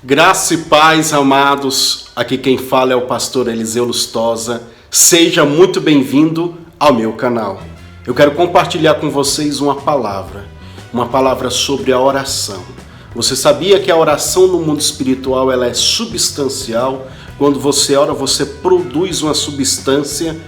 Graça e paz, amados. Aqui quem fala é o pastor Eliseu Lustosa. Seja muito bem-vindo ao meu canal. Eu quero compartilhar com vocês uma palavra sobre a oração. Você sabia que a oração no mundo espiritual ela é substancial? Quando você ora, você produz uma substância.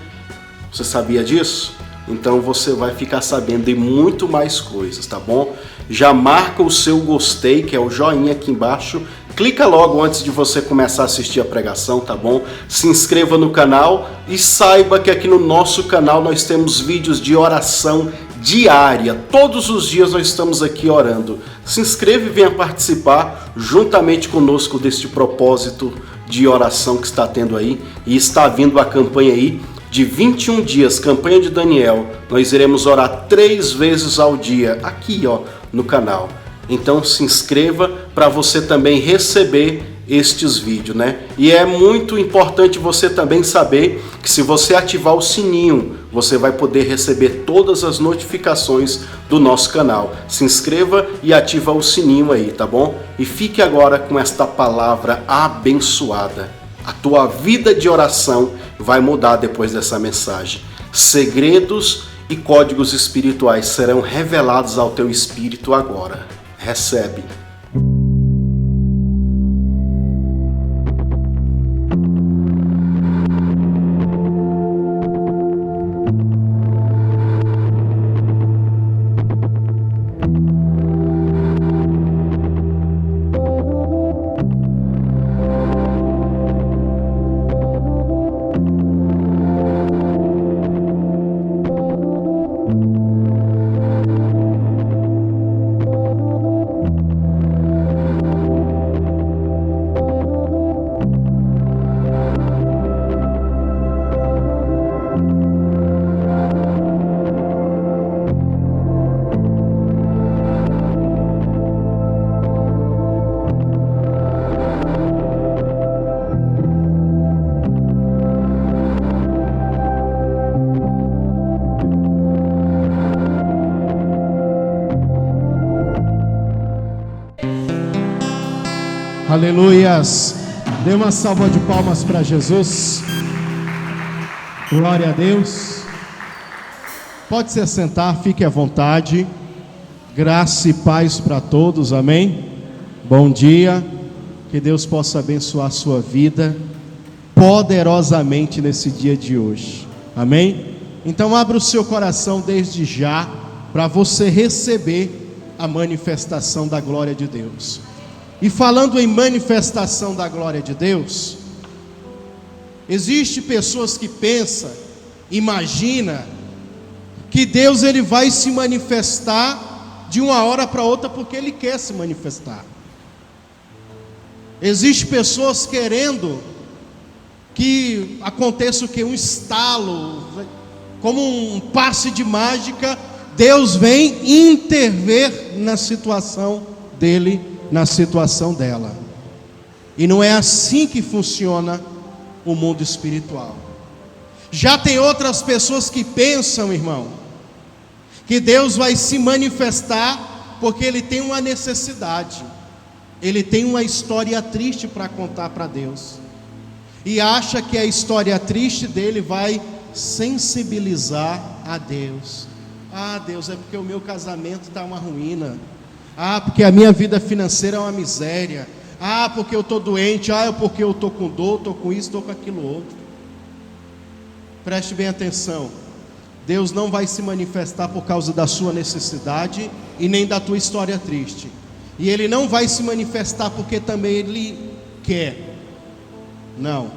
Você sabia disso? Então você vai ficar sabendo de muito mais coisas, tá bom? Já marca o seu gostei, que é o joinha aqui embaixo. Clica logo antes de você começar a assistir a pregação, tá bom? Se inscreva no canal e saiba que aqui no nosso canal nós temos vídeos de oração diária. Todos os dias nós estamos aqui orando. Se inscreva e venha participar juntamente conosco deste propósito de oração que está tendo aí. E está vindo a campanha aí de 21 dias, campanha de Daniel. Nós iremos orar 3 vezes ao dia aqui, no canal. Então se inscreva para você também receber estes vídeos, né? E é muito importante você também saber que se você ativar o sininho, você vai poder receber todas as notificações do nosso canal. Se inscreva e ativa o sininho aí, tá bom? E fique agora com esta palavra abençoada. A tua vida de oração vai mudar depois dessa mensagem. Segredos e códigos espirituais serão revelados ao teu espírito agora. Recebe. Aleluias, dê uma salva de palmas para Jesus. Glória a Deus. Pode se assentar, fique à vontade. Graça e paz para todos, amém? Bom dia, que Deus possa abençoar a sua vida poderosamente nesse dia de hoje, amém? Então abra o seu coração desde já para você receber a manifestação da glória de Deus. E falando em manifestação da glória de Deus, existe pessoas que pensam, imagina que Deus ele vai se manifestar de uma hora para outra porque Ele quer se manifestar. Existe pessoas querendo que aconteça o que? Um estalo, como um passe de mágica, Deus vem intervir na situação dele, na situação dela. E não é assim que funciona o mundo espiritual. Já tem outras pessoas que pensam, irmão, que Deus vai se manifestar porque Ele tem uma necessidade, Ele tem uma história triste para contar para Deus, e acha que a história triste dele vai sensibilizar a Deus. Ah, Deus, é porque o meu casamento está uma ruína. Ah, porque a minha vida financeira é uma miséria. Ah, porque eu estou doente. Ah, porque eu estou com dor, estou com isso, estou com aquilo outro. Preste bem atenção. Deus não vai se manifestar por causa da sua necessidade e nem da tua história triste. E Ele não vai se manifestar porque também Ele quer. Não.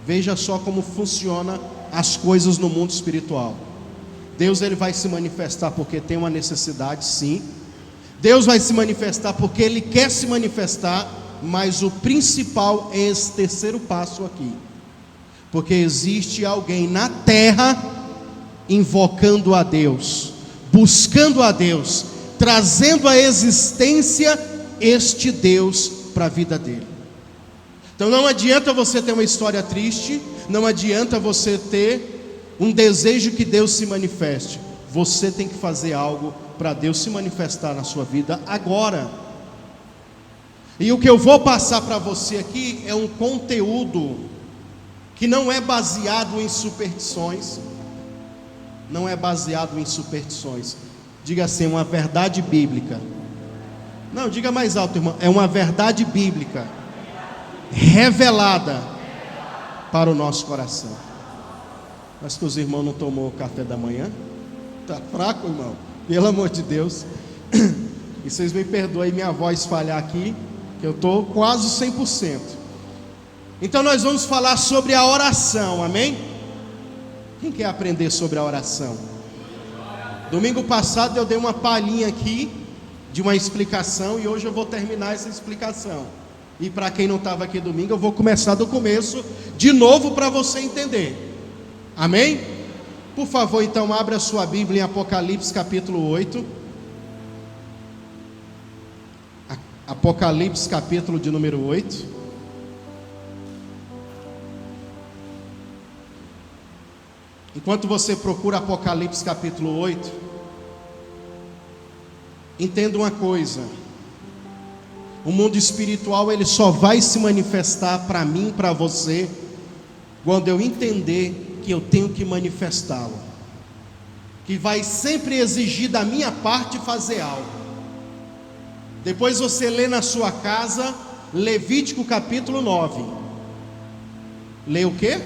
Veja só como funciona as coisas no mundo espiritual. Deus ele vai se manifestar porque tem uma necessidade, sim. Deus vai se manifestar porque Ele quer se manifestar, mas o principal é esse terceiro passo aqui. Porque existe alguém na terra invocando a Deus, buscando a Deus, trazendo à existência este Deus para a vida dele. Então não adianta você ter uma história triste, não adianta você ter um desejo que Deus se manifeste. Você tem que fazer algo para Deus se manifestar na sua vida agora. E o que eu vou passar para você aqui é um conteúdo que não é baseado em superstições. Não é baseado em superstições. Diga assim, uma verdade bíblica. Não, diga mais alto, irmão. É uma verdade bíblica revelada para o nosso coração. Mas que os irmãos não tomou café da manhã? Está fraco, irmão? Pelo amor de Deus. E vocês me perdoem minha voz falhar aqui, que eu estou quase 100%. Então nós vamos falar sobre a oração, amém? Quem quer aprender sobre a oração? Domingo passado eu dei uma palhinha aqui de uma explicação e hoje eu vou terminar essa explicação. E para quem não estava aqui domingo, eu vou começar do começo de novo para você entender. Amém? Por favor, então abra a sua Bíblia em Apocalipse capítulo 8. Apocalipse capítulo de número 8. Enquanto você procura Apocalipse capítulo 8, entenda uma coisa: o mundo espiritual ele só vai se manifestar para mim, para você, quando eu entender que eu tenho que manifestá-lo, que vai sempre exigir da minha parte fazer algo. Depois você lê na sua casa Levítico capítulo 9. Lê o quê?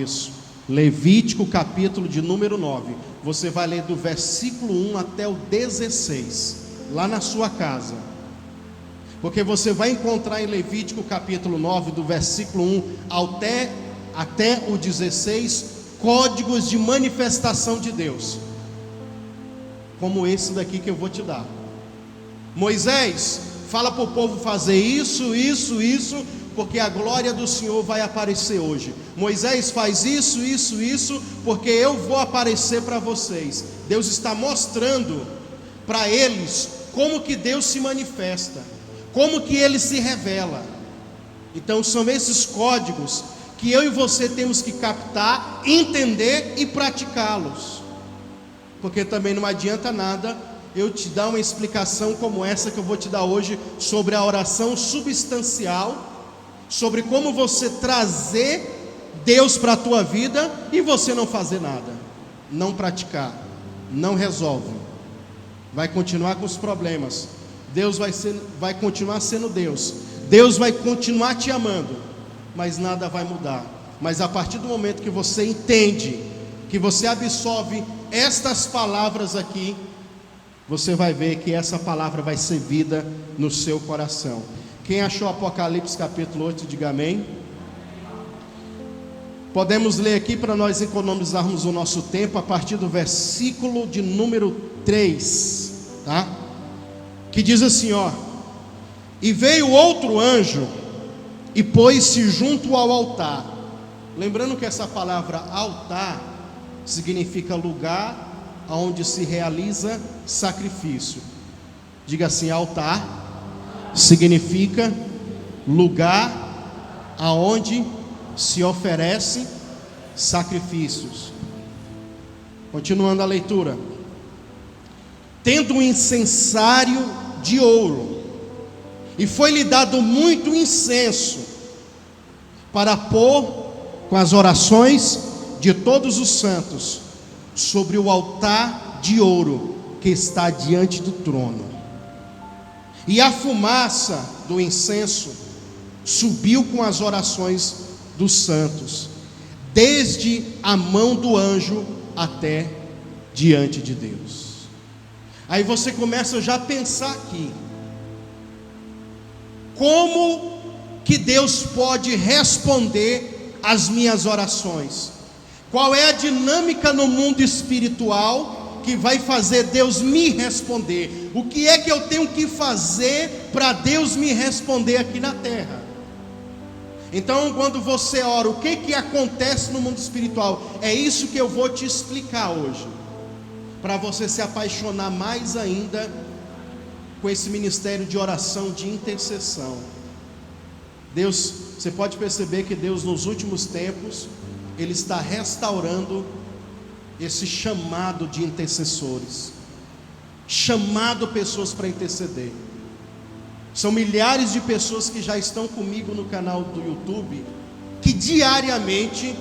Isso, Levítico capítulo de número 9. Você vai ler do versículo 1 até o 16, lá na sua casa. Porque você vai encontrar em Levítico capítulo 9, do versículo 1 até o 16, códigos de manifestação de Deus, como esse daqui que eu vou te dar. Moisés, fala para o povo fazer isso, porque a glória do Senhor vai aparecer hoje. Moisés, faz isso, porque eu vou aparecer para vocês. Deus está mostrando para eles como que Deus se manifesta, como que Ele se revela. Então são esses códigos que eu e você temos que captar, entender e praticá-los. Porque também não adianta nada eu te dar uma explicação como essa que eu vou te dar hoje sobre a oração substancial, sobre como você trazer Deus para a tua vida e você não fazer nada, não praticar, não resolve, vai continuar com os problemas. Deus vai continuar sendo Deus, Deus vai continuar te amando, mas nada vai mudar. Mas a partir do momento que você entende, que você absorve estas palavras aqui, você vai ver que essa palavra vai ser vida no seu coração. Quem achou Apocalipse capítulo 8, diga amém. Podemos ler aqui para nós economizarmos o nosso tempo, a partir do versículo de número 3, tá? Que diz assim, ó: e veio outro anjo e pôs-se junto ao altar. Lembrando que essa palavra altar significa lugar onde se realiza sacrifício. Diga assim: altar significa lugar aonde se oferece sacrifícios. Continuando a leitura: tendo um incensário de ouro, e foi-lhe dado muito incenso, para pôr com as orações de todos os santos sobre o altar de ouro que está diante do trono. E a fumaça do incenso subiu com as orações dos santos, desde a mão do anjo até diante de Deus. Aí você começa já a pensar aqui: como que Deus pode responder às minhas orações? Qual é a dinâmica no mundo espiritual que vai fazer Deus me responder? O que é que eu tenho que fazer para Deus me responder aqui na terra? Então, quando você ora, o que acontece no mundo espiritual? É isso que eu vou te explicar hoje, para você se apaixonar mais ainda com esse ministério de oração, de intercessão. Deus, você pode perceber que Deus nos últimos tempos, Ele está restaurando esse chamado de intercessores, chamado pessoas para interceder. São milhares de pessoas que já estão comigo no canal do YouTube, que diariamente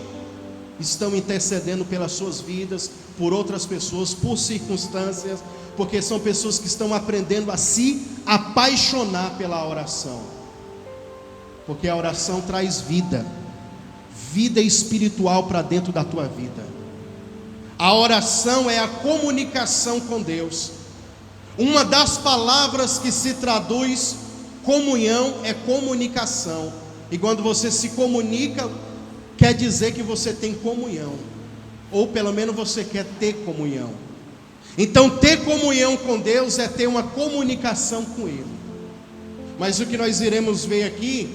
estão intercedendo pelas suas vidas, por outras pessoas, por circunstâncias, porque são pessoas que estão aprendendo a se apaixonar pela oração, porque a oração traz vida espiritual para dentro da tua vida. A oração é a comunicação com Deus. Uma das palavras que se traduz comunhão é comunicação. E quando você se comunica, quer dizer que você tem comunhão, ou pelo menos você quer ter comunhão. Então ter comunhão com Deus é ter uma comunicação com Ele. Mas o que nós iremos ver aqui,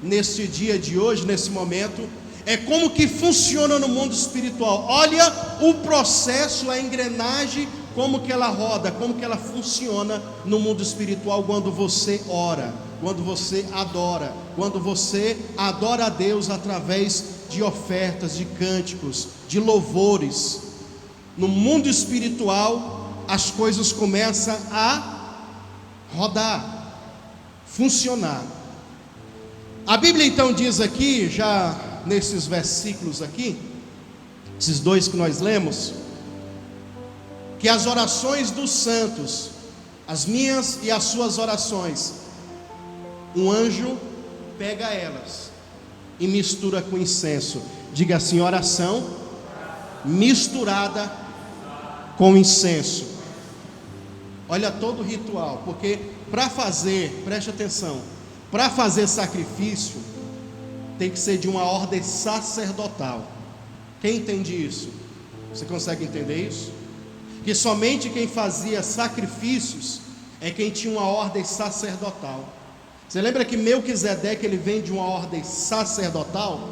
neste dia de hoje, nesse momento, é como que funciona no mundo espiritual. Olha o processo, a engrenagem, como que ela roda, como que ela funciona no mundo espiritual quando você ora, quando você adora, quando você adora a Deus através de ofertas, de cânticos, de louvores. No mundo espiritual, as coisas começam a rodar, funcionar. A Bíblia então diz aqui, já nesses versículos aqui, esses dois que nós lemos, que as orações dos santos, as minhas e as suas orações, um anjo pega elas e mistura com incenso. Diga assim: oração misturada com incenso. Olha todo o ritual, porque para fazer, preste atenção, para fazer sacrifício tem que ser de uma ordem sacerdotal. Quem entende isso? Você consegue entender isso? Que somente quem fazia sacrifícios é quem tinha uma ordem sacerdotal. Você lembra que Melquisedeque, ele vem de uma ordem sacerdotal?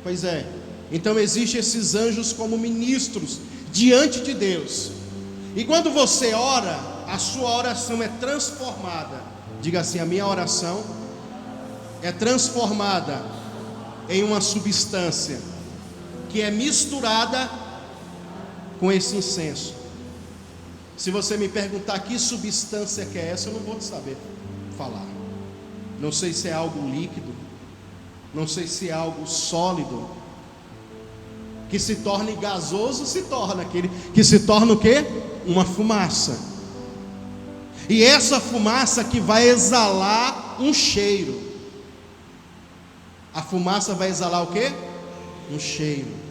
Pois é. Então existem esses anjos como ministros diante de Deus. E quando você ora, a sua oração é transformada. Diga assim: a minha oração é transformada em uma substância que é misturada com esse incenso. Se você me perguntar que substância que é essa, eu não vou saber falar. Não sei se é algo líquido, não sei se é algo sólido, que se torne gasoso, se torna aquele que se torna o quê? Uma fumaça. E essa fumaça que vai exalar um cheiro. A fumaça vai exalar o quê? Um cheiro.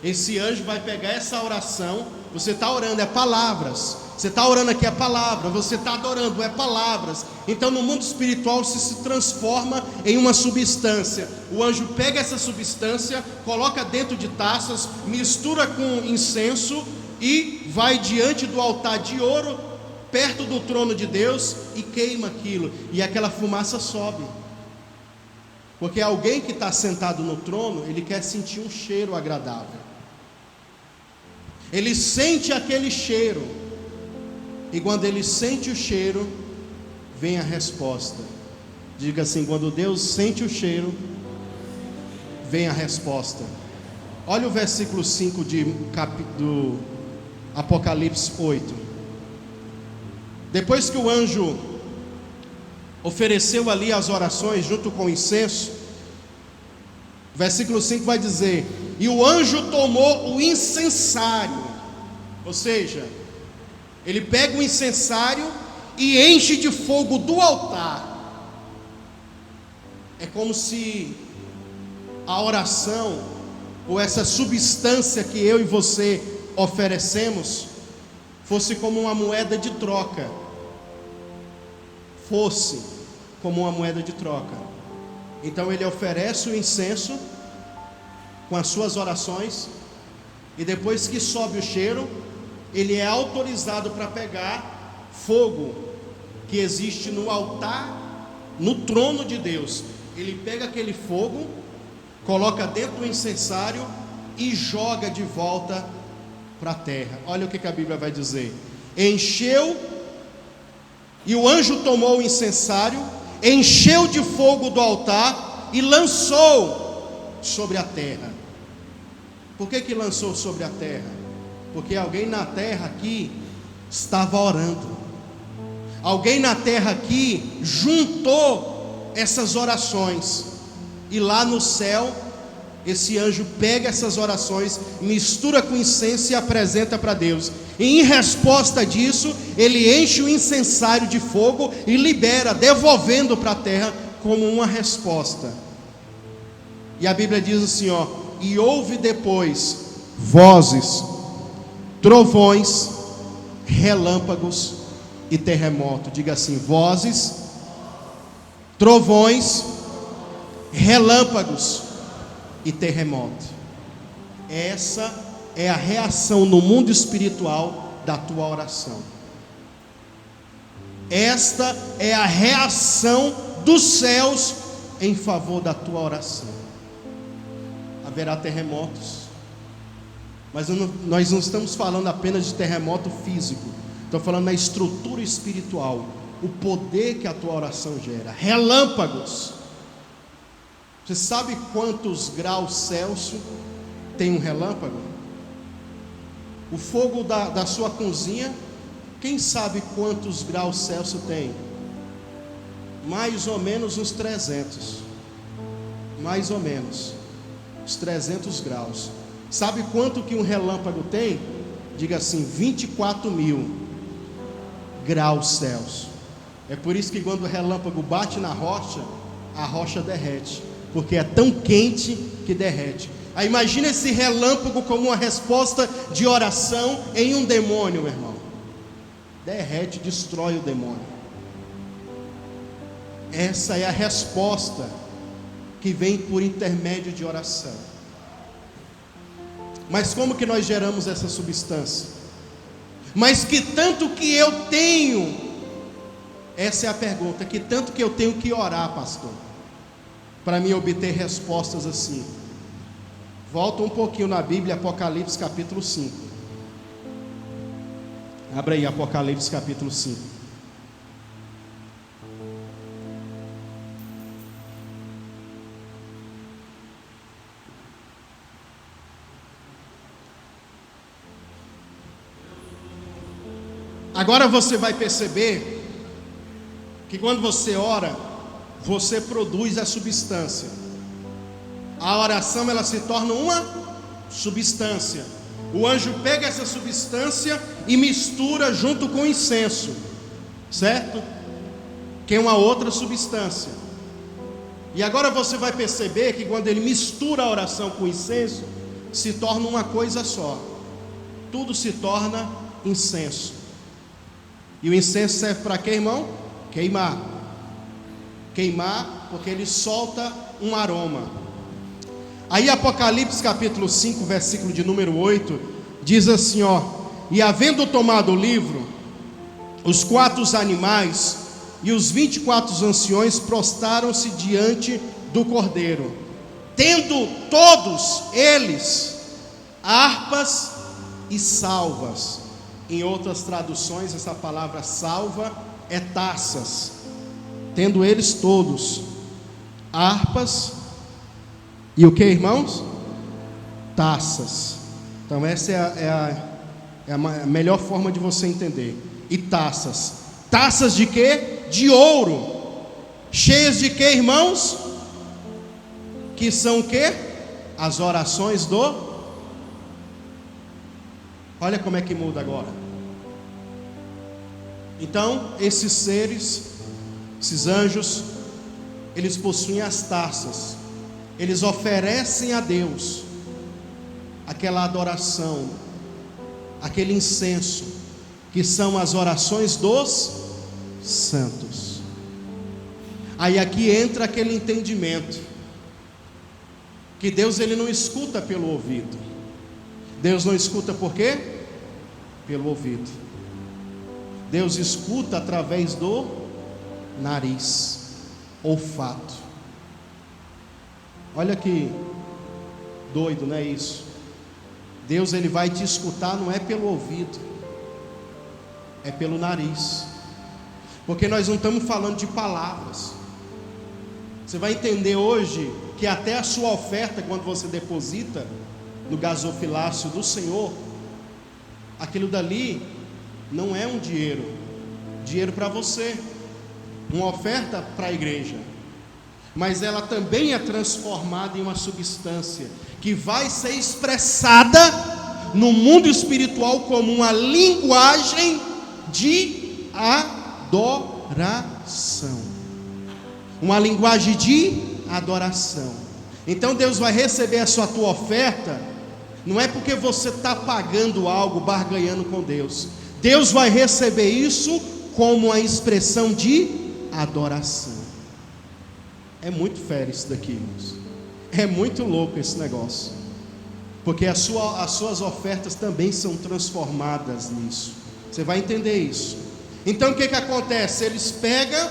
Esse anjo vai pegar essa oração. Você está orando, é palavras. Você está orando aqui, é palavra. Você está adorando, é palavras. Então no mundo espiritual se transforma em uma substância. O anjo pega essa substância, coloca dentro de taças, mistura com incenso e vai diante do altar de ouro, perto do trono de Deus, e queima aquilo. E aquela fumaça sobe. Porque alguém que está sentado no trono, ele quer sentir um cheiro agradável. Ele sente aquele cheiro. E quando ele sente o cheiro, vem a resposta. Diga assim: quando Deus sente o cheiro, vem a resposta. Olha o versículo 5 do Apocalipse 8. Depois que o anjo ofereceu ali as orações junto com o incenso, versículo 5 vai dizer: e o anjo tomou o incensário. Ou seja, ele pega o incensário e enche de fogo do altar. É como se a oração, ou essa substância que eu e você oferecemos, fosse como uma moeda de troca. Fosse como uma moeda de troca. Então ele oferece o incenso com as suas orações, e depois que sobe o cheiro, ele é autorizado para pegar fogo que existe no altar, no trono de Deus. Ele pega aquele fogo, coloca dentro do incensário e joga de volta para a terra. Olha o que a Bíblia vai dizer: encheu, e o anjo tomou o incensário, encheu de fogo do altar e lançou sobre a terra. Por que lançou sobre a terra? Porque alguém na terra aqui estava orando. Alguém na terra aqui juntou essas orações, e lá no céu, esse anjo pega essas orações, mistura com incenso e apresenta para Deus. E em resposta disso, ele enche o incensário de fogo e libera, devolvendo para a terra como uma resposta. E a Bíblia diz assim, ó: e houve depois vozes, trovões, relâmpagos e terremoto. Diga assim: vozes, trovões, relâmpagos e terremoto. Essa é a reação no mundo espiritual da tua oração. Esta é a reação dos céus em favor da tua oração. Haverá terremotos, mas nós não estamos falando apenas de terremoto físico, estamos falando na estrutura espiritual, o poder que a tua oração gera. Relâmpagos. Você sabe quantos graus Celsius tem um relâmpago? O fogo da sua cozinha, quem sabe quantos graus Celsius tem? Mais ou menos uns 300. Mais ou menos uns 300 graus. Sabe quanto que um relâmpago tem? Diga assim: 24.000 graus Celsius. É por isso que quando o relâmpago bate na rocha, a rocha derrete, porque é tão quente que derrete. Aí imagina esse relâmpago como uma resposta de oração em um demônio, meu irmão. Derrete, destrói o demônio. Essa é a resposta que vem por intermédio de oração. Mas como que nós geramos essa substância? Mas que tanto que eu tenho? Essa é a pergunta. Que tanto que eu tenho que orar, pastor, para mim obter respostas assim? Volta um pouquinho na Bíblia, Apocalipse capítulo 5. Abra aí Apocalipse capítulo 5. Agora você vai perceber que quando você ora, você produz a substância. A oração, ela se torna uma substância. O anjo pega essa substância e mistura junto com o incenso, certo? Que é uma outra substância. E agora você vai perceber que quando ele mistura a oração com o incenso, se torna uma coisa só. Tudo se torna incenso. E o incenso serve para quê, irmão? Queimar. Queimar, porque ele solta um aroma. Aí Apocalipse capítulo 5, versículo de número 8, diz assim, ó: e havendo tomado o livro, os 4 animais e os 24 anciões prostraram-se diante do Cordeiro, tendo todos eles harpas e salvas. Em outras traduções, essa palavra salva é taças. Tendo eles todos harpas e o que, irmãos? Taças. Então essa é a melhor forma de você entender. E taças. Taças de quê? De ouro. Cheias de quê, irmãos? Que são o quê? As orações do... Olha como é que muda agora. Então, esses seres, esses anjos, eles possuem as taças. Eles oferecem a Deus aquela adoração, aquele incenso, que são as orações dos santos. Aí aqui entra aquele entendimento que Deus, ele não escuta pelo ouvido. Deus não escuta por quê? Pelo ouvido. Deus escuta através do nariz, olfato. Olha que doido, não é isso? Deus, ele vai te escutar não é pelo ouvido, é pelo nariz. Porque nós não estamos falando de palavras. Você vai entender hoje que até a sua oferta, quando você deposita no gasofilácio do Senhor, aquilo dali não é um dinheiro, dinheiro para você, uma oferta para a igreja, mas ela também é transformada em uma substância que vai ser expressada no mundo espiritual como uma linguagem de adoração. Uma linguagem de adoração. Então Deus vai receber a tua oferta, não é porque você está pagando algo, barganhando com Deus. Deus vai receber isso como uma expressão de adoração. É muito fera isso daqui, irmãos. É muito louco esse negócio, porque as suas ofertas também são transformadas nisso. Você vai entender isso. Então o que acontece? Eles pegam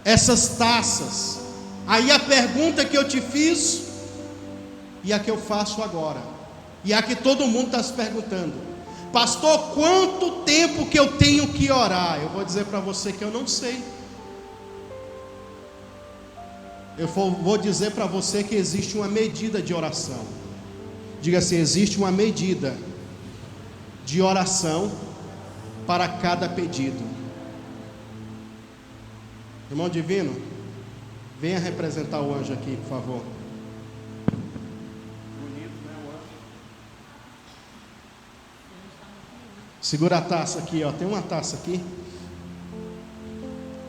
essas taças. Aí a pergunta que eu te fiz e a que eu faço agora, e a que todo mundo está se perguntando: pastor, quanto tempo que eu tenho que orar? Eu vou dizer para você que eu não sei. Eu vou dizer para você que existe uma medida de oração. Diga assim: existe uma medida de oração para cada pedido. Irmão divino, venha representar o anjo aqui, por favor. Bonito, né, o anjo? Segura a taça aqui, ó. Tem uma taça aqui.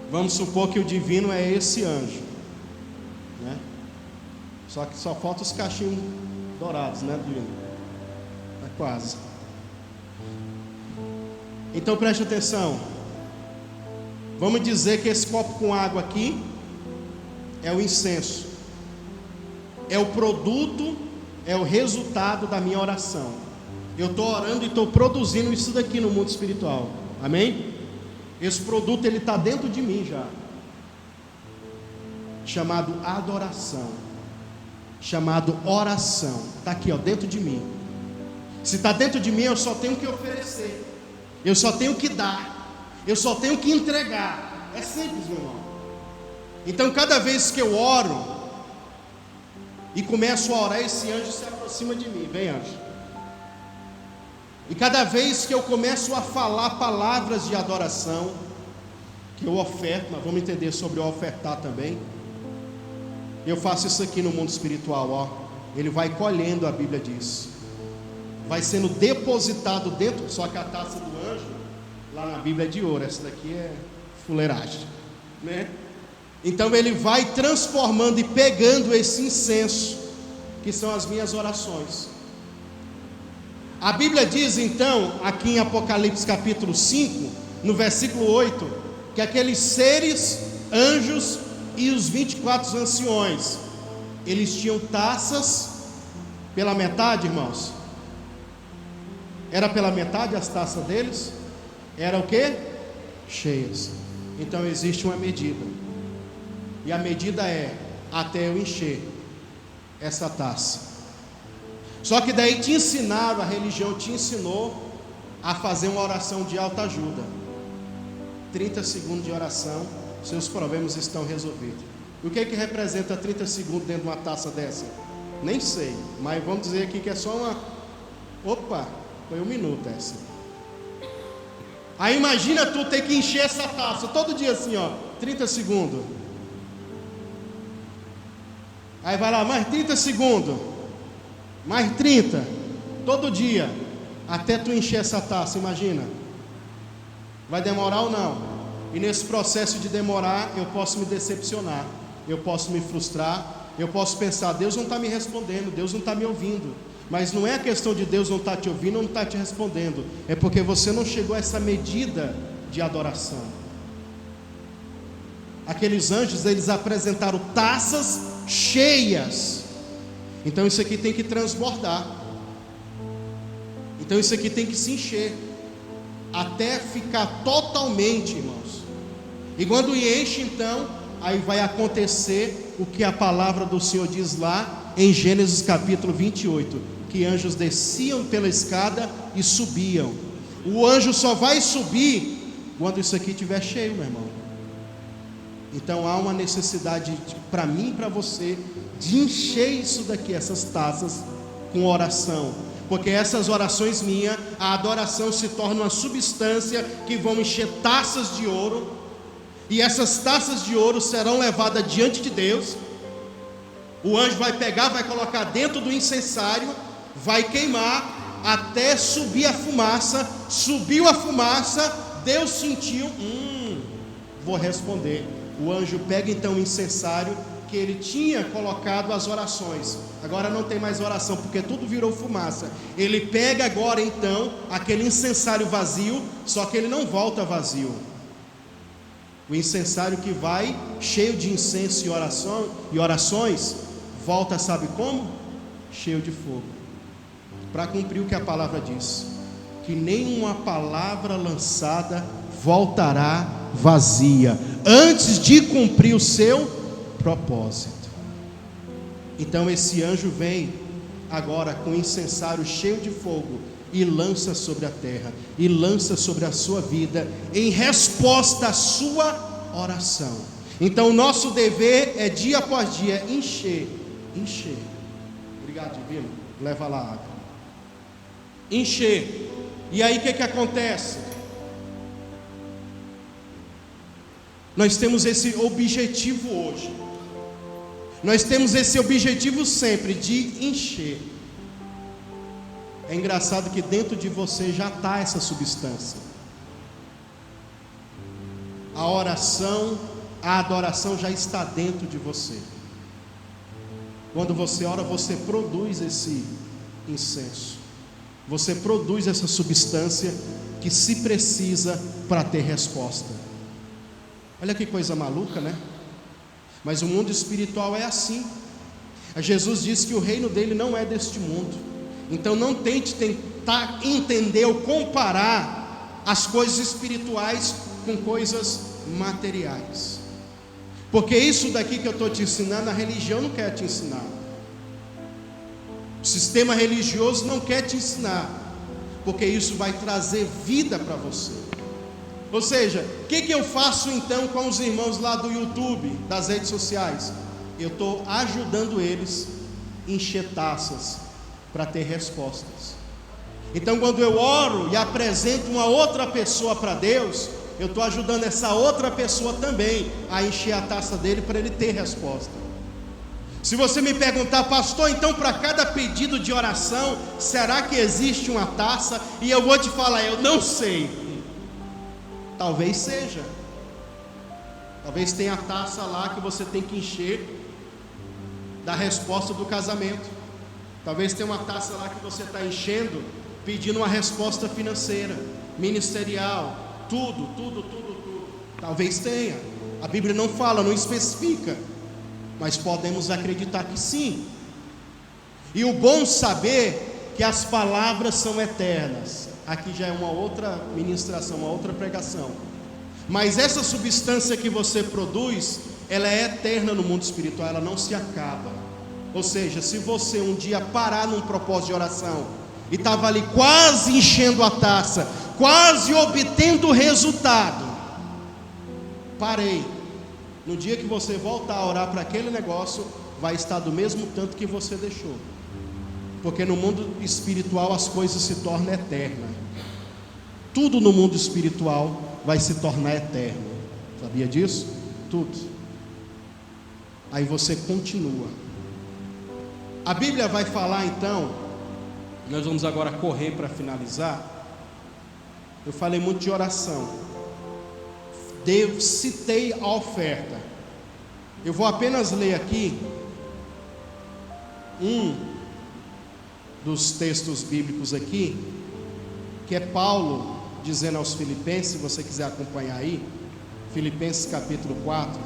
Vamos supor que o divino é esse anjo, né? Só que só falta os cachinhos dourados, né, divino? É quase. Então preste atenção. Vamos dizer que esse copo com água aqui é o incenso, é o produto, é o resultado da minha oração. Eu estou orando e estou produzindo isso daqui no mundo espiritual. Amém? Esse produto, ele está dentro de mim já, chamado adoração, chamado oração. Está aqui, ó, dentro de mim. Se está dentro de mim, eu só tenho que oferecer, eu só tenho que dar, eu só tenho que entregar. É simples, meu irmão. Então cada vez que eu oro e começo a orar, esse anjo se aproxima de mim. Vem, anjo. E cada vez que eu começo a falar palavras de adoração, que eu oferto, nós vamos entender sobre o ofertar também. Eu faço isso aqui no mundo espiritual, ó. Ele vai colhendo, a Bíblia diz, vai sendo depositado dentro. Só que a taça do anjo, lá na Bíblia é de ouro. Essa daqui é fuleiragem, né? Então ele vai transformando e pegando esse incenso, que são as minhas orações. A Bíblia diz então, aqui em Apocalipse capítulo 5, no versículo 8, que aqueles seres, anjos e os 24 anciões, eles tinham taças pela metade, irmãos. Era pela metade as taças deles? Era o quê? Cheias. Então existe uma medida. E a medida é até eu encher essa taça. Só que daí te ensinaram, a religião te ensinou a fazer uma oração de alta ajuda. 30 segundos de oração, seus problemas estão resolvidos. E o que representa 30 segundos dentro de uma taça dessa? Nem sei, mas vamos dizer aqui que é só uma... Opa, foi 1 minuto essa. Aí imagina tu ter que encher essa taça todo dia assim, ó, 30 segundos. Aí vai lá, mais 30 segundos, mais 30, todo dia, até tu encher essa taça. Imagina, vai demorar ou não? E nesse processo de demorar, eu posso me decepcionar, eu posso me frustrar, eu posso pensar: Deus não está me respondendo, Deus não está me ouvindo. Mas não é a questão de Deus não estar te ouvindo ou não estar te respondendo, é porque você não chegou a essa medida de adoração. Aqueles anjos, eles apresentaram taças cheias. Então isso aqui tem que transbordar. Então isso aqui tem que se encher até ficar totalmente, irmãos. E quando enche, então, aí vai acontecer o que a palavra do Senhor diz lá em Gênesis capítulo 28, que anjos desciam pela escada e subiam. O anjo só vai subir quando isso aqui estiver cheio, meu irmão. Então há uma necessidade para mim e para você de encher isso daqui, essas taças, com oração, porque essas orações minhas, a adoração se torna uma substância que vão encher taças de ouro, e essas taças de ouro serão levadas diante de Deus. O anjo vai pegar, vai colocar dentro do incensário, vai queimar até subir a fumaça. Subiu a fumaça, Deus sentiu, vou responder. O anjo pega então o incensário que ele tinha colocado as orações. Agora não tem mais oração, porque tudo virou fumaça. Ele pega agora então aquele incensário vazio, só que ele não volta vazio. O incensário que vai cheio de incenso e orações, volta, sabe como? Cheio de fogo, para cumprir o que a palavra diz, que nenhuma palavra lançada voltará vazia, antes de cumprir o seu propósito. Então esse anjo vem agora com o incensário cheio de fogo e lança sobre a terra, e lança sobre a sua vida, em resposta à sua oração. Então o nosso dever é dia após dia encher. Obrigado, Divino, leva lá a água. Encher. E aí o que acontece? Nós temos esse objetivo hoje. Nós temos esse objetivo sempre de encher. É engraçado que dentro de você já está essa substância. A oração, a adoração já está dentro de você. Quando você ora, você produz esse incenso. Você produz essa substância que se precisa para ter resposta. Olha que coisa maluca, né? Mas o mundo espiritual é assim. Jesus disse que o reino dele não é deste mundo. Então não tente tentar entender ou comparar as coisas espirituais com coisas materiais. Porque isso daqui que eu estou te ensinando, a religião não quer te ensinar. O sistema religioso não quer te ensinar, porque isso vai trazer vida para você. Ou seja, o que eu faço então com os irmãos lá do YouTube, das redes sociais? Eu estou ajudando eles a encher taças para ter respostas. Então quando eu oro e apresento uma outra pessoa para Deus, eu estou ajudando essa outra pessoa também a encher a taça dele para ele ter resposta. Se você me perguntar, pastor, então para cada pedido de oração, será que existe uma taça? E eu vou te falar, eu não sei. Talvez seja. Talvez tenha a taça lá que você tem que encher da resposta do casamento. Talvez tenha uma taça lá que você está enchendo, pedindo uma resposta financeira, ministerial, tudo. Talvez tenha. A Bíblia não fala, não especifica, mas podemos acreditar que sim. E o bom saber que as palavras são eternas. Aqui já é uma outra ministração, uma outra pregação. Mas essa substância que você produz, ela é eterna no mundo espiritual, ela não se acaba. Ou seja, se você um dia parar num propósito de oração e estava ali quase enchendo a taça, quase obtendo resultado, parei. No dia que você voltar a orar para aquele negócio, vai estar do mesmo tanto que você deixou. Porque no mundo espiritual as coisas se tornam eternas. Tudo no mundo espiritual vai se tornar eterno. Sabia disso? Tudo. Aí você continua. A Bíblia vai falar então, nós vamos agora correr para finalizar. Eu falei muito de oração. Citei a oferta. Eu vou apenas ler aqui um dos textos bíblicos aqui, que é Paulo dizendo aos Filipenses, se você quiser acompanhar aí, Filipenses capítulo 4.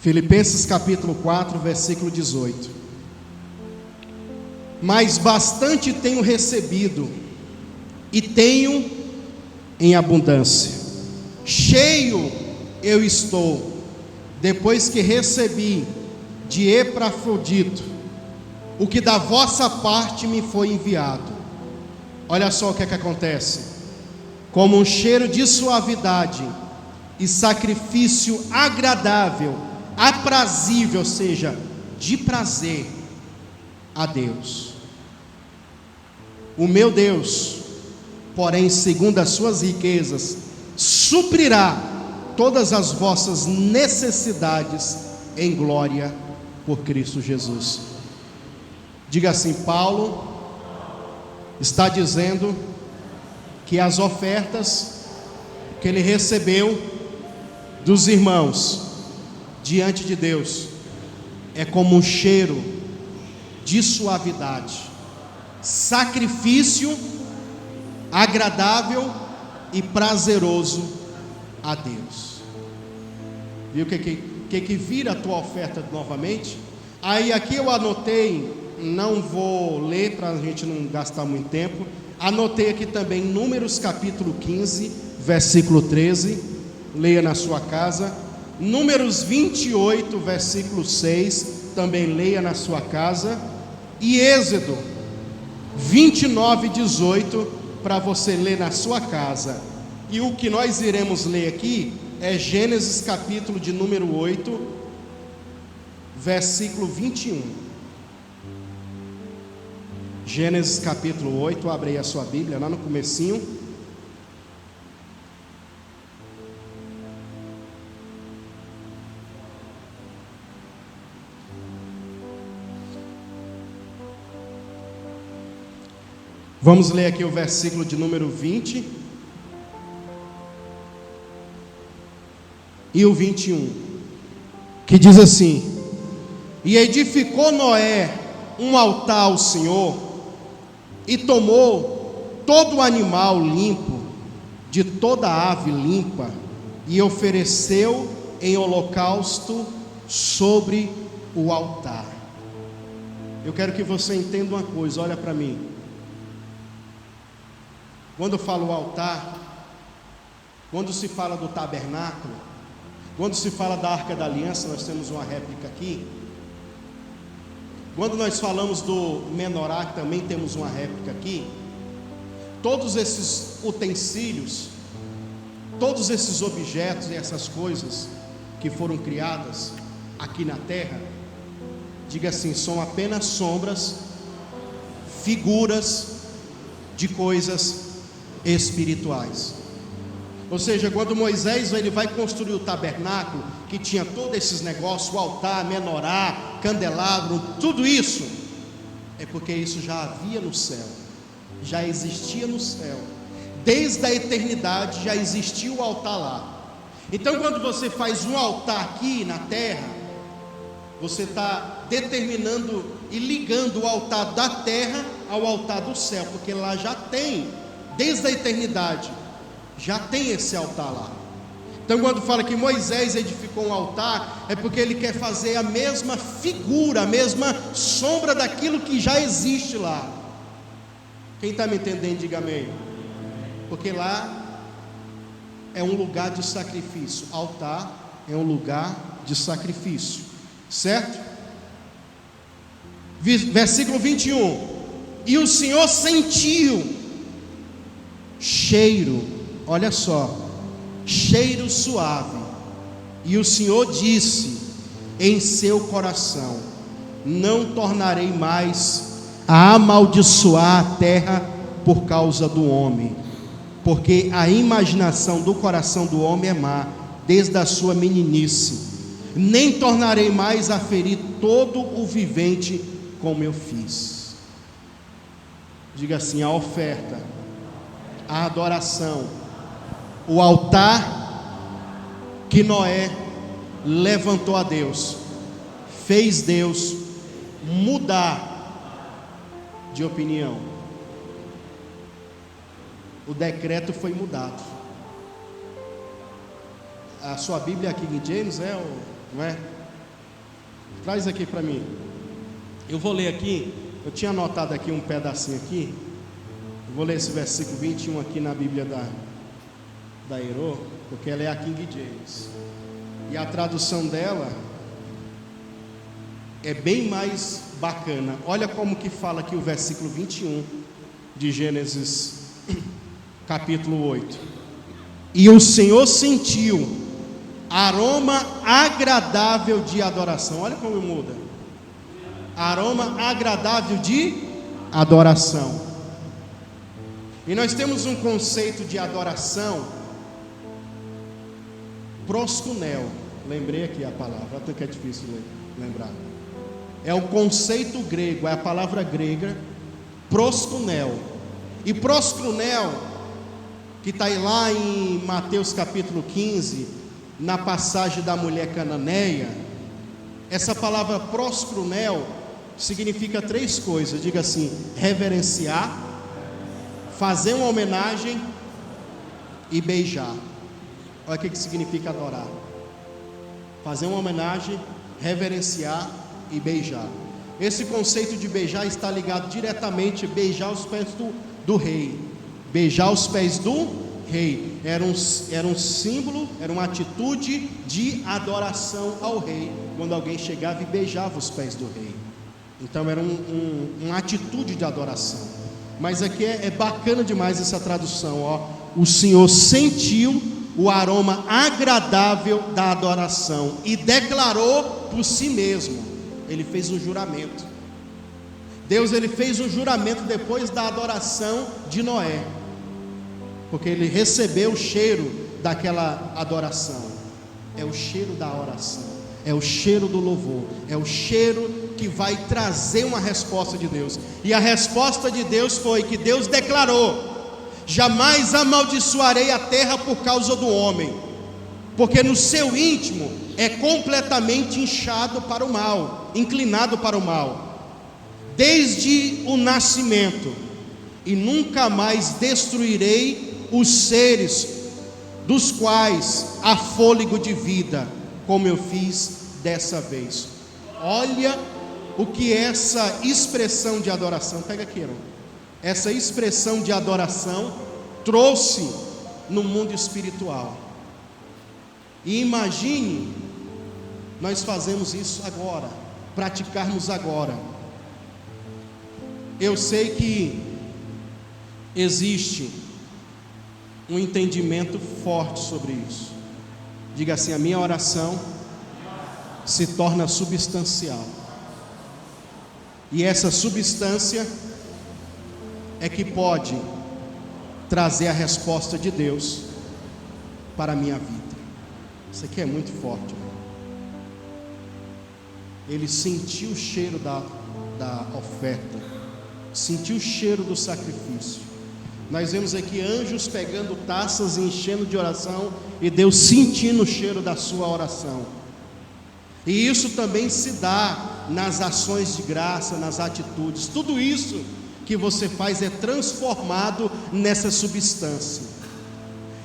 Filipenses capítulo 4, versículo 18. Mas bastante tenho recebido, e tenho em abundância. Cheio eu estou, depois que recebi de Epafrodito o que da vossa parte me foi enviado, olha só o que é que acontece. Como um cheiro de suavidade e sacrifício agradável, aprazível, ou seja, de prazer a Deus. O meu Deus, porém, segundo as suas riquezas, suprirá todas as vossas necessidades em glória por Cristo Jesus. Diga assim: Paulo está dizendo que as ofertas que ele recebeu dos irmãos diante de Deus é como um cheiro de suavidade, sacrifício agradável e prazeroso a Deus. Viu o que vira a tua oferta novamente? Aí aqui eu anotei, não vou ler para a gente não gastar muito tempo. Anotei aqui também Números capítulo 15, versículo 13, leia na sua casa. Números 28, versículo 6, também leia na sua casa. E Êxodo 29, 18, para você ler na sua casa. E o que nós iremos ler aqui é Gênesis capítulo de número 8, versículo 21. Gênesis capítulo 8, abre aí a sua Bíblia, lá no comecinho. Vamos ler aqui o versículo de número 20 e o 21, que diz assim: E edificou Noé um altar ao Senhor, e tomou todo animal limpo, de toda ave limpa, e ofereceu em holocausto sobre o altar. Eu quero que você entenda uma coisa, olha para mim. Quando eu falo altar, quando se fala do tabernáculo, quando se fala da Arca da Aliança, nós temos uma réplica aqui. Quando nós falamos do menorá, que também temos uma réplica aqui. Todos esses utensílios, todos esses objetos e essas coisas que foram criadas aqui na terra, diga assim, são apenas sombras, figuras de coisas espirituais. Ou seja, quando Moisés ele vai construir o tabernáculo, que tinha todos esses negócios, o altar, menorá, candelabro, tudo isso, é porque isso já havia no céu, já existia no céu, desde a eternidade já existia o altar lá. Então quando você faz um altar aqui na terra, você está determinando e ligando o altar da terra ao altar do céu, porque lá já tem, desde a eternidade, já tem esse altar lá. Então quando fala que Moisés edificou um altar, é porque ele quer fazer a mesma figura, a mesma sombra daquilo que já existe lá. Quem está me entendendo, diga amém. Porque lá é um lugar de sacrifício. Altar é um lugar de sacrifício, certo? Versículo 21. E o Senhor sentiu cheiro, olha só, cheiro suave, e o Senhor disse em seu coração: não tornarei mais a amaldiçoar a terra por causa do homem, porque a imaginação do coração do homem é má, desde a sua meninice, nem tornarei mais a ferir todo o vivente como eu fiz. Diga assim: a oferta, a adoração, o altar que Noé levantou a Deus, fez Deus mudar de opinião. O decreto foi mudado. A sua Bíblia aqui em James não é? Traz aqui para mim. Eu vou ler aqui. Eu tinha anotado aqui um pedacinho aqui. Eu vou ler esse versículo 21 aqui na Bíblia da Herô, porque ela é a King James, e a tradução dela é bem mais bacana. Olha como que fala aqui o versículo 21 de Gênesis capítulo 8. E o Senhor sentiu aroma agradável de adoração. Olha como muda. Aroma agradável de adoração. E nós temos um conceito de adoração, proskunel. Lembrei aqui a palavra, até que é difícil lembrar. É o conceito grego, é a palavra grega, proskunel. E proskunel, que está lá em Mateus capítulo 15, na passagem da mulher cananeia, essa palavra proskunel significa 3 coisas. Diga assim: reverenciar, fazer uma homenagem e beijar. Olha o que significa adorar: fazer uma homenagem, reverenciar e beijar. Esse conceito de beijar está ligado diretamente a beijar os pés do rei. Beijar os pés do rei era um símbolo, era uma atitude de adoração ao rei, quando alguém chegava e beijava os pés do rei. Então era uma atitude de adoração. Mas aqui é bacana demais essa tradução, ó. O Senhor sentiu o aroma agradável da adoração e declarou por si mesmo. Ele fez um juramento. Deus, ele fez um juramento depois da adoração de Noé, porque ele recebeu o cheiro daquela adoração. É o cheiro da oração, é o cheiro do louvor, é o cheiro que vai trazer uma resposta de Deus. E a resposta de Deus foi que Deus declarou: jamais amaldiçoarei a terra por causa do homem, porque no seu íntimo é completamente inchado para o mal, inclinado para o mal, desde o nascimento, e nunca mais destruirei os seres dos quais há fôlego de vida, como eu fiz dessa vez. Olha o que essa expressão de adoração, pega aqui, irmão, essa expressão de adoração trouxe no mundo espiritual. E imagine nós fazemos isso agora, praticarmos agora. Eu sei que existe um entendimento forte sobre isso. Diga assim: a minha oração se torna substancial. E essa substância é que pode trazer a resposta de Deus para a minha vida. Isso aqui é muito forte. Ele sentiu o cheiro da oferta, sentiu o cheiro do sacrifício. Nós vemos aqui anjos pegando taças e enchendo de oração, e Deus sentindo o cheiro da sua oração. E isso também se dá nas ações de graça, nas atitudes. Tudo isso que você faz é transformado nessa substância.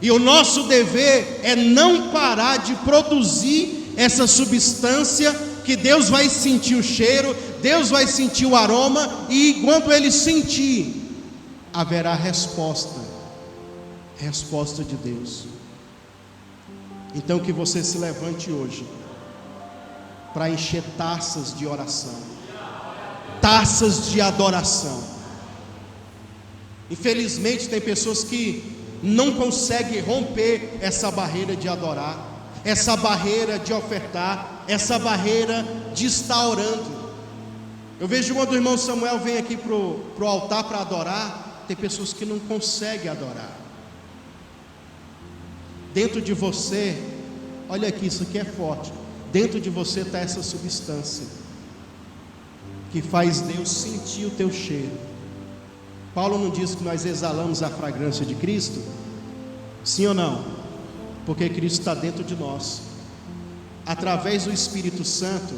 E o nosso dever é não parar de produzir essa substância, que Deus vai sentir o cheiro, Deus vai sentir o aroma, e quando Ele sentir, haverá resposta de Deus. Então que você se levante hoje para encher taças de oração, taças de adoração. Infelizmente tem pessoas que não conseguem romper essa barreira de adorar, essa barreira de ofertar, essa barreira de estar orando. Eu vejo quando o irmão Samuel vem aqui pro altar para adorar, tem pessoas que não conseguem adorar. Dentro de você, olha aqui, isso aqui é forte. Dentro de você está essa substância que faz Deus sentir o teu cheiro. Paulo não diz que nós exalamos a fragrância de Cristo? Sim ou não? Porque Cristo está dentro de nós. Através do Espírito Santo,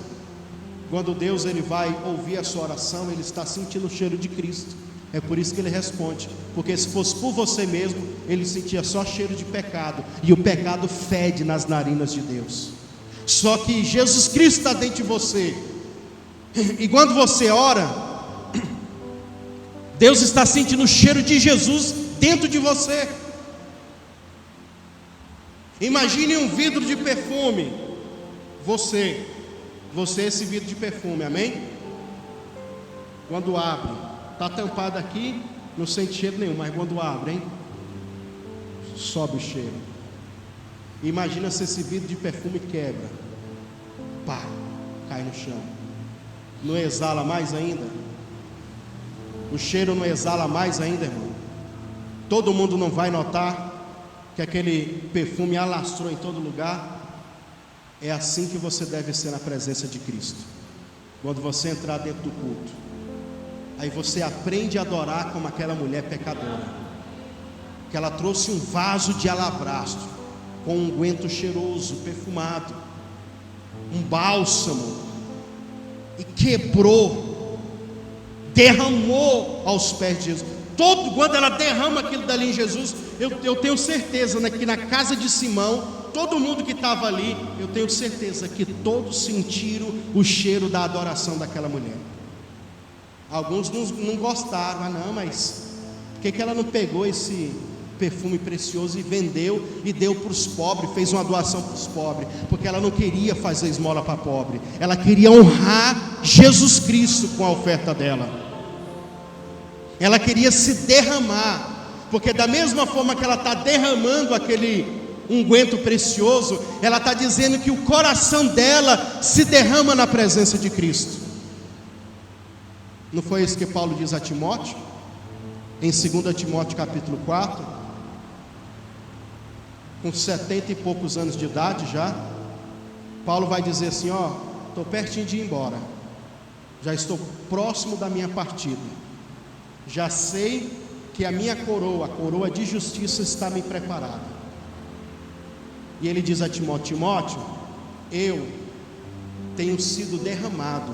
quando Deus ele vai ouvir a sua oração, ele está sentindo o cheiro de Cristo. É por isso que ele responde, porque se fosse por você mesmo, ele sentia só cheiro de pecado, e o pecado fede nas narinas de Deus. Só que Jesus Cristo está dentro de você, e quando você ora, Deus está sentindo o cheiro de Jesus dentro de você. Imagine um vidro de perfume, você esse vidro de perfume, amém? Quando abre, está tampado aqui, Não sente cheiro nenhum, mas quando abre, hein? Sobe o cheiro. Imagina se esse vidro de perfume quebra. Pá, cai no chão. Não exala mais ainda? O cheiro não exala mais ainda, irmão? Todo mundo não vai notar que aquele perfume alastrou em todo lugar? É assim que você deve ser na presença de Cristo. Quando você entrar dentro do culto, aí você aprende a adorar como aquela mulher pecadora, que ela trouxe um vaso de alabastro com um unguento cheiroso, perfumado, um bálsamo, e quebrou, derramou aos pés de Jesus. Quando ela derrama aquilo dali em Jesus, eu tenho certeza, né, que na casa de Simão, todo mundo que estava ali, eu tenho certeza que todos sentiram o cheiro da adoração daquela mulher. Alguns não gostaram, não, mas por que ela não pegou esse perfume precioso e vendeu e deu para os pobres, fez uma doação para os pobres? Porque ela não queria fazer esmola para pobre, ela queria honrar Jesus Cristo com a oferta dela. Ela queria se derramar, porque da mesma forma que ela está derramando aquele unguento precioso, ela está dizendo que o coração dela se derrama na presença de Cristo. Não foi isso que Paulo diz a Timóteo? Em 2 Timóteo capítulo 4, com 70 e poucos anos de idade já, Paulo vai dizer assim: ó, estou pertinho de ir embora, já estou próximo da minha partida, já sei que a minha coroa, a coroa de justiça, está me preparada. E ele diz a Timóteo: Timóteo, eu tenho sido derramado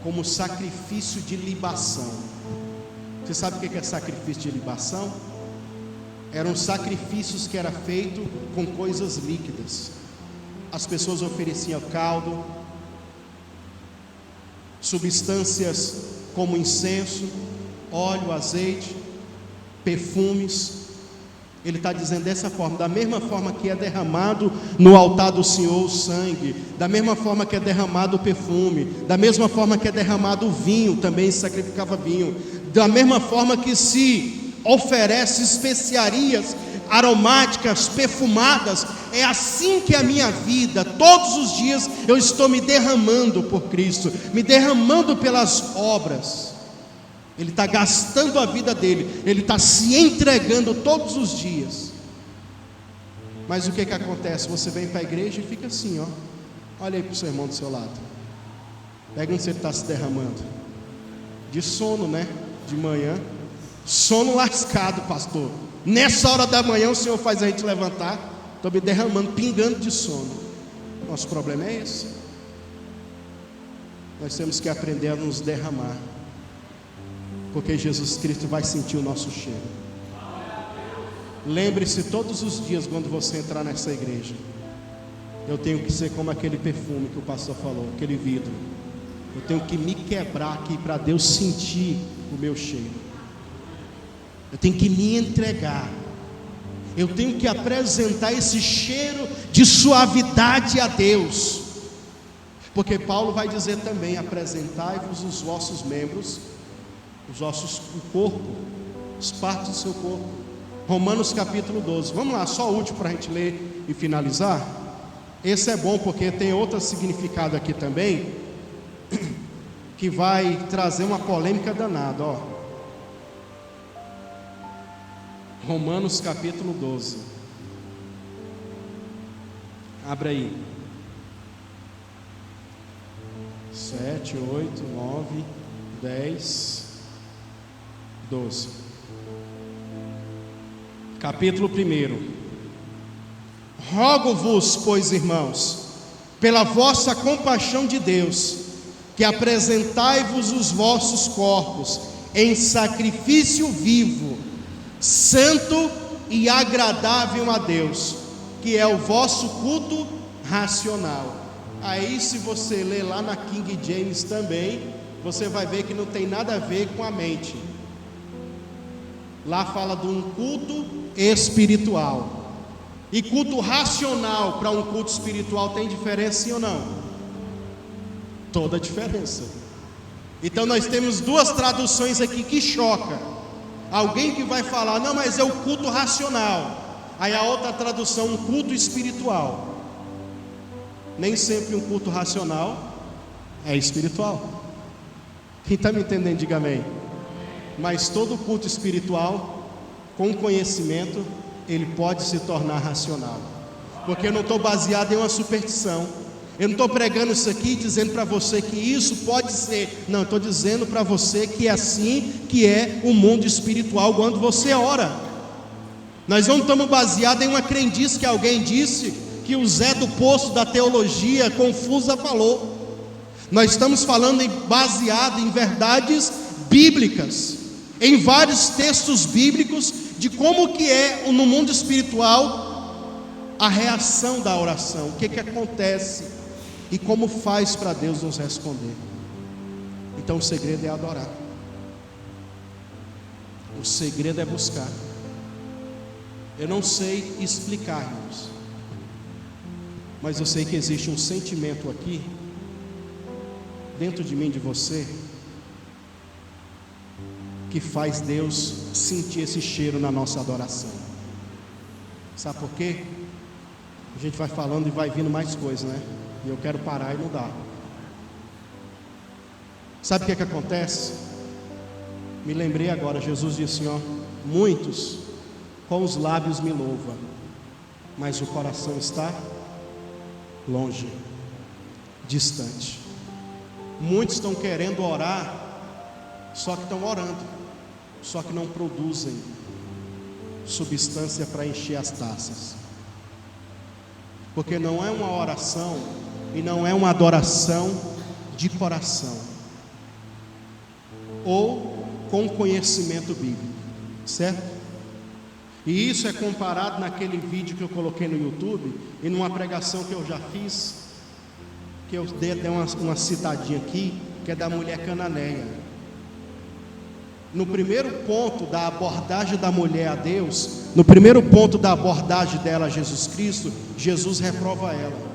como sacrifício de libação. Você sabe o que é sacrifício de libação? Eram sacrifícios que eram feitos com coisas líquidas. As pessoas ofereciam caldo, substâncias como incenso, óleo, azeite, perfumes. Ele está dizendo dessa forma: da mesma forma que é derramado no altar do Senhor o sangue, da mesma forma que é derramado o perfume, da mesma forma que é derramado o vinho, também se sacrificava vinho, da mesma forma que se oferece especiarias aromáticas, perfumadas, é assim que a minha vida, todos os dias eu estou me derramando por Cristo, me derramando pelas obras. Ele está gastando a vida dele, ele está se entregando todos os dias. Mas o que acontece? Você vem para a igreja e fica assim, ó. Olha aí para o seu irmão do seu lado. Pega onde você está se derramando. De sono, né? De manhã. Sono lascado, pastor. Nessa hora da manhã o Senhor faz a gente levantar. Estou me derramando, pingando de sono. Nosso problema é esse. Nós temos que aprender a nos derramar, porque Jesus Cristo vai sentir o nosso cheiro. Lembre-se todos os dias, quando você entrar nessa igreja, eu tenho que ser como aquele perfume que o pastor falou, aquele vidro. Eu tenho que me quebrar aqui para Deus sentir o meu cheiro. Eu tenho que me entregar. Eu tenho que apresentar esse cheiro de suavidade a Deus. Porque Paulo vai dizer também: apresentai-vos os vossos membros, o corpo, as partes do seu corpo. Romanos capítulo 12. Vamos lá, só o último para a gente ler e finalizar. Esse é bom porque tem outro significado aqui também, que vai trazer uma polêmica danada, ó. Romanos capítulo 12. Abra aí. 7, 8, 9, 10, 12. Capítulo 1. Rogo-vos, pois, irmãos, pela vossa compaixão de Deus, que apresentai-vos os vossos corpos em sacrifício vivo, santo e agradável a Deus, que é o vosso culto racional. Aí, se você ler lá na King James também, você vai ver que não tem nada a ver com a mente. Lá fala de um culto espiritual. E culto racional para um culto espiritual tem diferença, sim ou não? Toda a diferença. Então nós temos duas traduções aqui que chocam. Alguém que vai falar, não, mas é o culto racional. Aí a outra tradução, um culto espiritual. Nem sempre um culto racional é espiritual. Quem está me entendendo, diga amém. Mas todo culto espiritual, com conhecimento, ele pode se tornar racional. Porque eu não estou baseado em uma superstição. Eu não estou pregando isso aqui dizendo para você que isso pode ser. Não, eu estou dizendo para você que é assim que é o mundo espiritual quando você ora. Nós não estamos baseados em uma crendice que alguém disse, que o Zé do Poço da teologia confusa falou. Nós estamos falando baseado em verdades bíblicas, em vários textos bíblicos, de como que é no mundo espiritual a reação da oração, o que acontece e como faz para Deus nos responder. Então o segredo é adorar, o segredo é buscar. Eu não sei explicar, irmãos, mas eu sei que existe um sentimento aqui, dentro de mim, de você, que faz Deus sentir esse cheiro na nossa adoração. Sabe por quê? A gente vai falando e vai vindo mais coisas, né? E eu quero parar e não dá. Sabe o que acontece? Me lembrei agora, Jesus disse assim, ó: muitos com os lábios me louvam, mas o coração está longe, distante. Muitos estão querendo orar, só que estão orando, só que não produzem substância para encher as taças. Porque não é uma oração e não é uma adoração de coração, ou com conhecimento bíblico, certo? E isso é comparado naquele vídeo que eu coloquei no YouTube, e numa pregação que eu já fiz, que eu dei até uma citadinha aqui, que é da mulher cananeia. No primeiro ponto da abordagem da mulher a Deus, no primeiro ponto da abordagem dela a Jesus Cristo, Jesus reprova ela: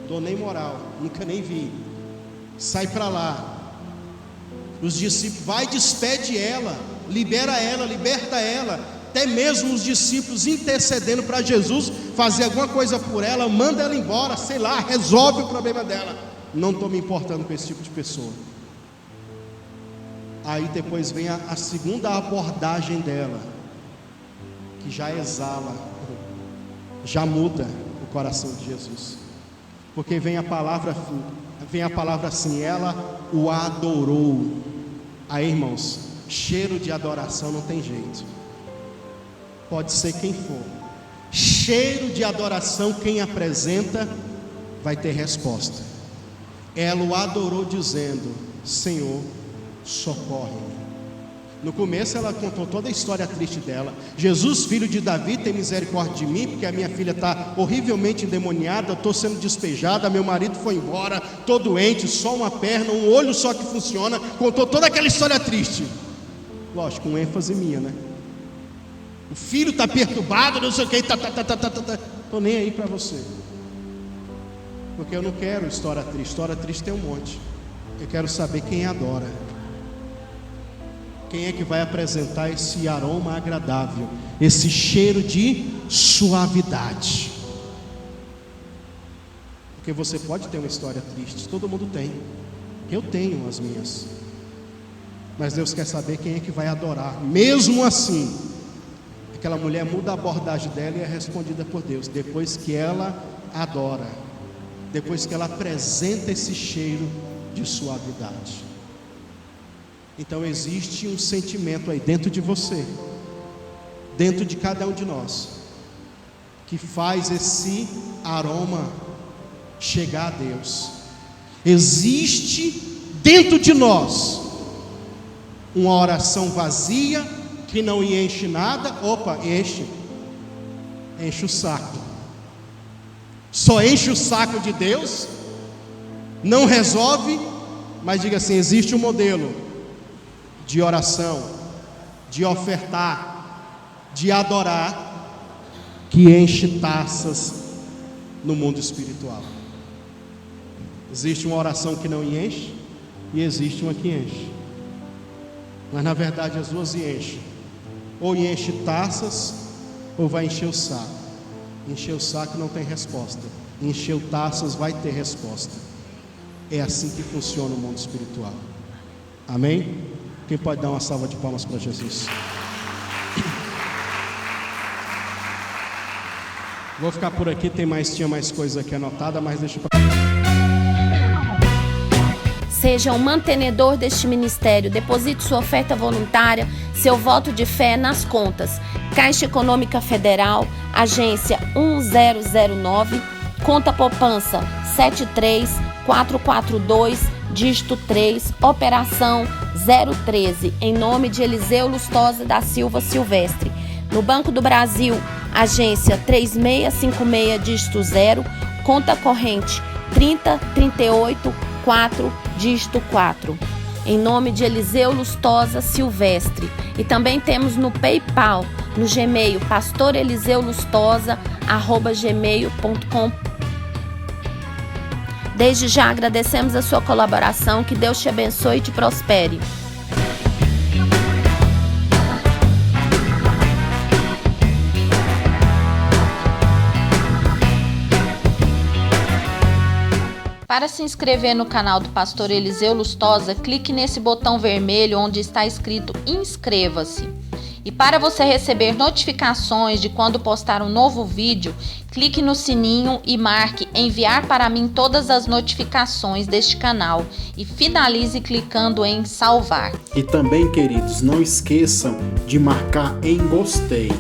dou nem moral, nunca nem vi, sai para lá. Os discípulos, vai, despede ela, liberta ela. Até mesmo os discípulos intercedendo para Jesus fazer alguma coisa por ela, manda ela embora, sei lá, resolve o problema dela. Não estou me importando com esse tipo de pessoa. Aí depois vem a segunda abordagem dela, que já exala, já muda o coração de Jesus. Porque vem a palavra assim, ela o adorou. Aí, irmãos, cheiro de adoração não tem jeito. Pode ser quem for, cheiro de adoração, quem apresenta vai ter resposta. Ela o adorou dizendo: Senhor, socorre-me. No começo ela contou toda a história triste dela: Jesus, filho de Davi, tem misericórdia de mim, porque a minha filha está horrivelmente endemoniada, estou sendo despejada, meu marido foi embora, estou doente, só uma perna, um olho só que funciona. Contou toda aquela história triste, lógico, com ênfase minha, né? O filho está perturbado, não sei o que, estou nem aí para você, porque eu não quero história triste tem um monte. Eu quero saber quem adora, quem é que vai apresentar esse aroma agradável, esse cheiro de suavidade. Porque você pode ter uma história triste, todo mundo tem, eu tenho as minhas, mas Deus quer saber quem é que vai adorar. Mesmo assim, aquela mulher muda a abordagem dela e é respondida por Deus, depois que ela adora, depois que ela apresenta esse cheiro de suavidade. Então existe um sentimento aí dentro de você, dentro de cada um de nós, que faz esse aroma chegar a Deus. Existe dentro de nós uma oração vazia, que não enche nada. Opa, enche o saco. Só enche o saco de Deus, não resolve. Mas diga assim: existe um modelo de oração, de ofertar, de adorar, que enche taças no mundo espiritual. Existe uma oração que não enche, e existe uma que enche, mas na verdade as duas enchem, ou enche taças, ou vai encher o saco. Encher o saco não tem resposta. Encher taças vai ter resposta. É assim que funciona o mundo espiritual. Amém? Quem pode dar uma salva de palmas para Jesus? Vou ficar por aqui, tinha mais coisa aqui anotada, mas deixa eu... Seja um mantenedor deste ministério. Deposite sua oferta voluntária, seu voto de fé nas contas. Caixa Econômica Federal, agência 1009, conta poupança 73442, dígito 3, operação 013, em nome de Eliseu Lustosa da Silva Silvestre. No Banco do Brasil, agência 3656, dígito 0, conta corrente 30384, dígito 4, em nome de Eliseu Lustosa Silvestre. E também temos no PayPal, no Gmail, pastoreliseulustosa@gmail.com. Desde já agradecemos a sua colaboração, que Deus te abençoe e te prospere. Para se inscrever no canal do Pastor Eliseu Lustosa, clique nesse botão vermelho onde está escrito Inscreva-se. E para você receber notificações de quando postar um novo vídeo, clique no sininho e marque Enviar para mim todas as notificações deste canal e finalize clicando em Salvar. E também, queridos, não esqueçam de marcar em gostei.